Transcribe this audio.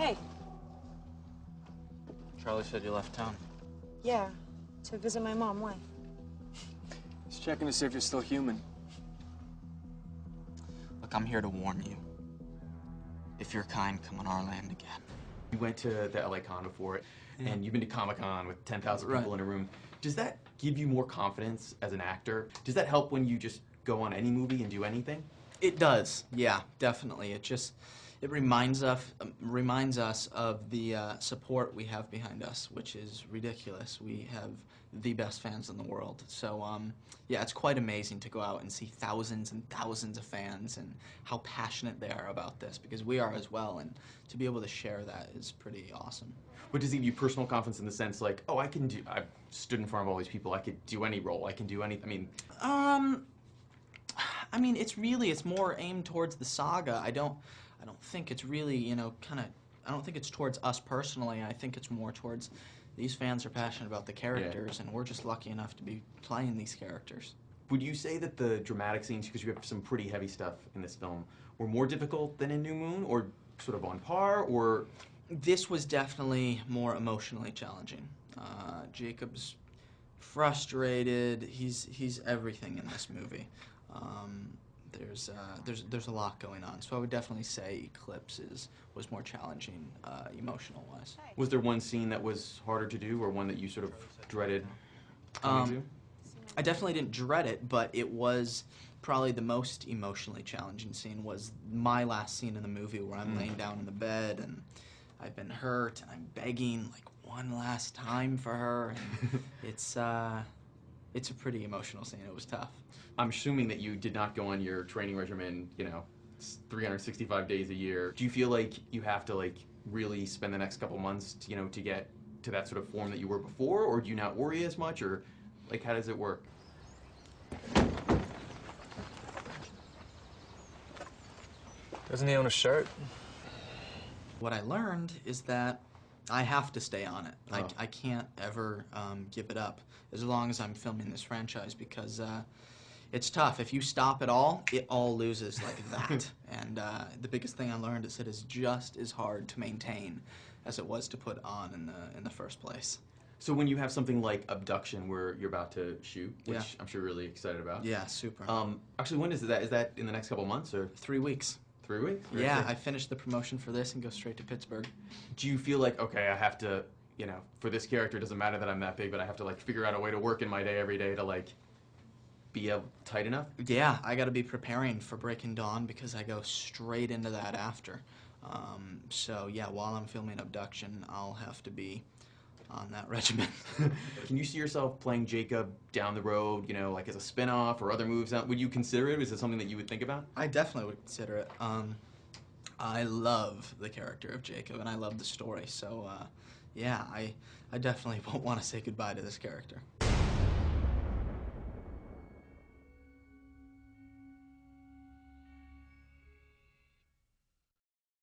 Hey. Charlie said you left town. Yeah, to visit my mom. Why? He's checking to see if you're still human. Look, I'm here to warn you. If you're kind, come on our land again. You went to the LA Con before, and you've been to Comic-Con with 10,000 people in a room. Does that give you more confidence as an actor? Does that help when you just go on any movie and do anything? It does, yeah, definitely. It reminds us of the support we have behind us, which is ridiculous. We have the best fans in the world. So, yeah, it's quite amazing to go out and see thousands and thousands of fans and how passionate they are about this, because we are as well, and to be able to share that is pretty awesome. But does it give you personal confidence in the sense like, oh, I've stood in front of all these people, I could do any role, I can do anything, I mean, it's more aimed towards the saga. I don't think it's really, you know, I don't think it's towards us personally. I think it's more towards these fans are passionate about the characters, and we're just lucky enough to be playing these characters. Would you say that the dramatic scenes, because you have some pretty heavy stuff in this film, were more difficult than in New Moon, or sort of on par, or? This was definitely more emotionally challenging. Jacob's frustrated. He's everything in this movie. There's a lot going on, so I would definitely say Eclipse was more challenging emotional-wise. Was there one scene that was harder to do, or one that you sort of dreaded coming to? I definitely didn't dread it, but it was probably the most emotionally challenging scene. Was my last scene in the movie where I'm laying down in the bed and I've been hurt and I'm begging like one last time for her. And it's a pretty emotional scene. It was tough. I'm assuming that you did not go on your training regimen, you know, 365 days a year. Do you feel like you have to like really spend the next couple months, to, you know, to get to that sort of form that you were before, or do you not worry as much, or like how does it work? Doesn't he own a shirt? What I learned is that I have to stay on it. I can't ever give it up as long as I'm filming this franchise, because it's tough. If you stop at all, it all loses like that. And the biggest thing I learned is it is just as hard to maintain as it was to put on in the first place. So when you have something like Abduction, where you're about to shoot, which I'm sure you're really excited about. Yeah, super. Actually, when is that? Is that in the next couple months, or? 3 weeks. 3 weeks? Yeah, I finished the promotion for this and go straight to Pittsburgh. Do you feel like, okay, I have to, you know, for this character, it doesn't matter that I'm that big, but I have to like figure out a way to work in my day every day to like be tight enough? Yeah, I got to be preparing for Breaking Dawn because I go straight into that after. So yeah, while I'm filming Abduction, I'll have to be on that regimen. Can you see yourself playing Jacob down the road, you know, like as a spin-off or other movies? Would you consider it? Is it something that you would think about? I definitely would consider it. I love the character of Jacob, and I love the story. So yeah, I definitely won't want to say goodbye to this character.